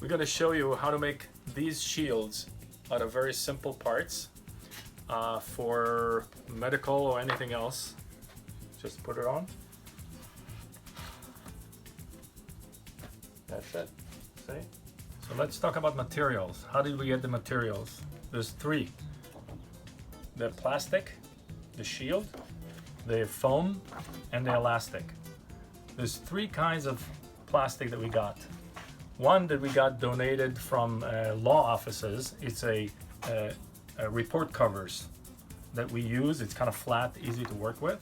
going to show you how to make these shields out of very simple parts for medical or anything else. Just put it on. That's it. See? So let's talk about materials. How did we get the materials? There's three. The plastic, the shield, the foam, and the elastic. There's three kinds of plastic that we got. One that we got donated from law offices. It's a report covers that we use. It's kind of flat, easy to work with.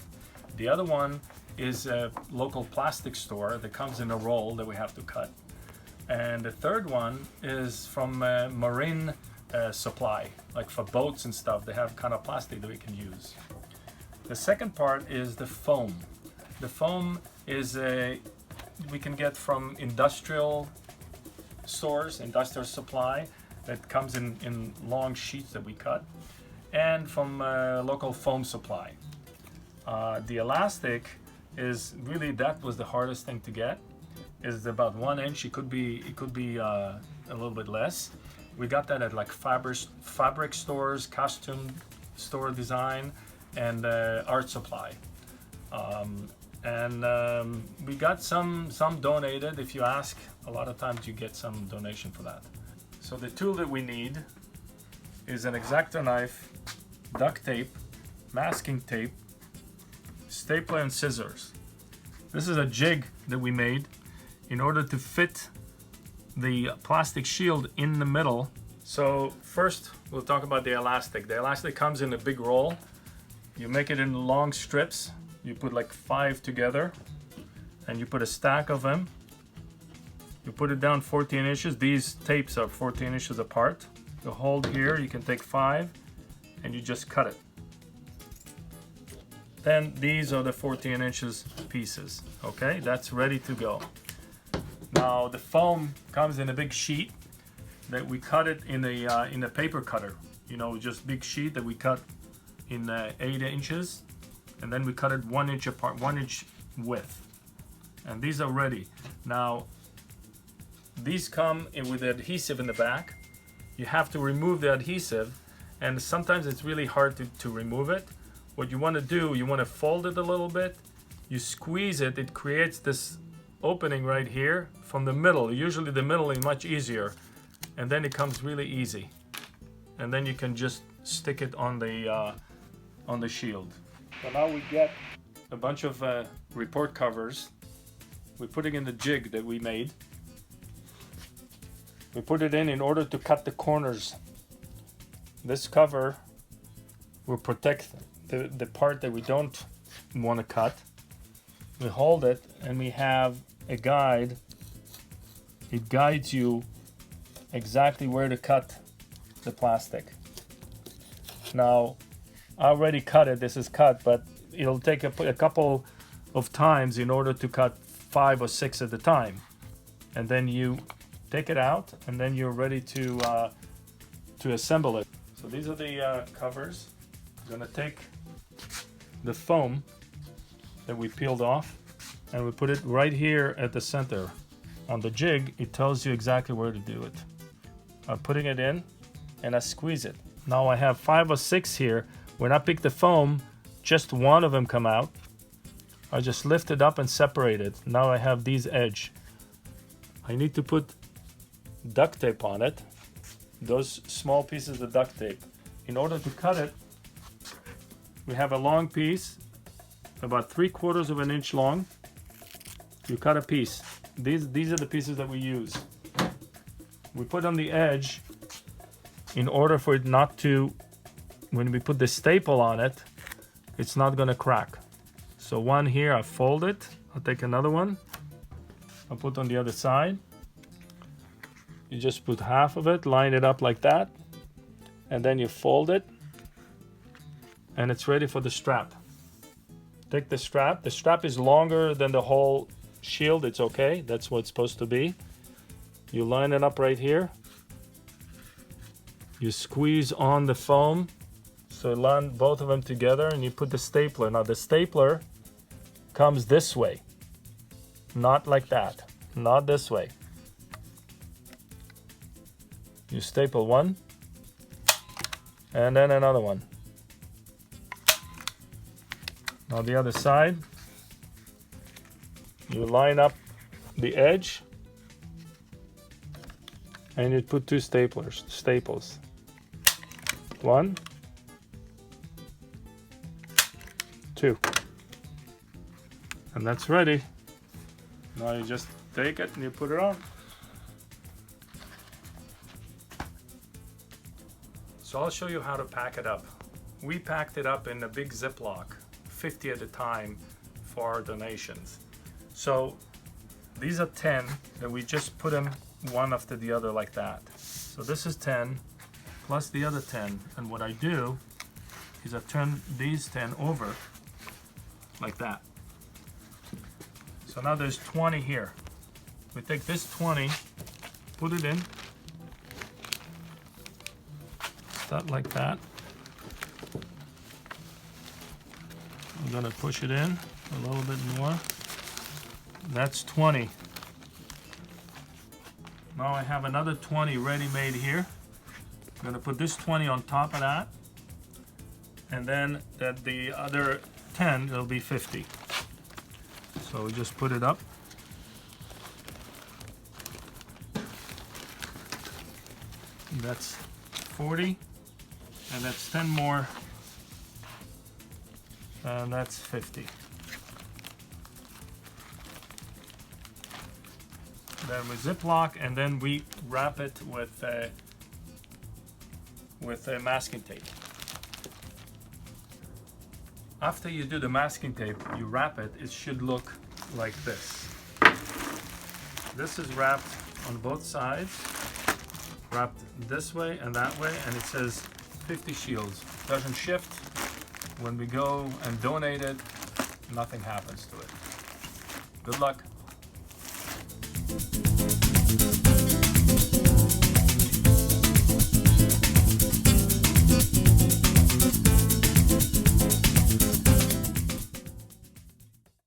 The other one is a local plastic store that comes in a roll that we have to cut. And the third one is from marine supply, like for boats and stuff. They have kind of plastic that we can use. The second part is the foam. The foam is we can get from industrial stores, industrial supply, that comes in long sheets that we cut, and from local foam supply. The elastic is really, that was the hardest thing to get. Is about 1 inch. It could be a little bit less. We got that at like fabric stores, costume store design, and art supply. We got some donated. If you ask, a lot of times you get some donation for that. So the tool that we need is an X-Acto knife, duct tape, masking tape, stapler, and scissors. This is a jig that we made in order to fit the plastic shield in the middle. So first we'll talk about the elastic. The elastic comes in a big roll. You make it in long strips. You put like 5 together and you put a stack of them. You put it down 14 inches. These tapes are 14 inches apart. You hold here, you can take 5 and you just cut it. Then these are the 14 inches pieces. Okay, that's ready to go. Now the foam comes in a big sheet that we cut it in a paper cutter. You know, just big sheet that we cut in 8 inches, and then we cut it 1 inch apart, 1 inch width. And these are ready. Now these come in with adhesive in the back. You have to remove the adhesive, and sometimes it's really hard to remove it. What you want to do, you want to fold it a little bit, you squeeze it, it creates this opening right here from the middle. Usually the middle is much easier, and then it comes really easy. And then you can just stick it on the shield. So now we get a bunch of report covers. We put it in the jig that we made. We put it in order to cut the corners. This cover will protect the part that we don't want to cut. We hold it and we have a guide. It guides you exactly where to cut the plastic. Now, I already cut it. This is cut, but it'll take a couple of times in order to cut 5 or 6 at a time. And then you take it out, and then you're ready to assemble it. So these are the covers. I'm gonna take the foam that we peeled off, and we put it right here at the center. On the jig, it tells you exactly where to do it. I'm putting it in, and I squeeze it. Now I have 5 or 6 here. When I pick the foam, just one of them come out. I just lift it up and separate it. Now I have these edge. I need to put duct tape on it. Those small pieces of duct tape. In order to cut it, we have a long piece, about 3/4 of an inch long. You cut a piece. These are the pieces that we use. We put on the edge in order for it not to, when we put the staple on it, it's not gonna crack. So one here, I fold it. I'll take another one. I'll put on the other side. You just put half of it, line it up like that, and then you fold it, and it's ready for the strap. Take the strap. The strap is longer than the whole shield. It's okay. That's what it's supposed to be. You line it up right here. You squeeze on the foam. So line both of them together, and you put the stapler. Now the stapler comes this way. Not like that. Not this way. You staple one, and then another one. Now the other side, you line up the edge, and you put two staples. One, two. And that's ready. Now you just take it and you put it on. So I'll show you how to pack it up. We packed it up in a big Ziploc, 50 at a time for our donations. So these are 10, and we just put them one after the other like that. So this is 10 plus the other 10, and what I do is I turn these 10 over like that. So now there's 20 here. We take this 20, put it in, start like that. I'm gonna push it in a little bit more. That's 20. Now I have another 20 ready-made here. I'm gonna put this 20 on top of that, and then the other 10, it'll be 50. So we just put it up. That's 40, and that's 10 more, and that's 50. Then we Ziploc, and then we wrap it with a masking tape. After you do the masking tape, you wrap it, it should look like this. This is wrapped on both sides, wrapped this way and that way, and it says 50 shields. Doesn't shift. When we go and donate it, nothing happens to it. Good luck.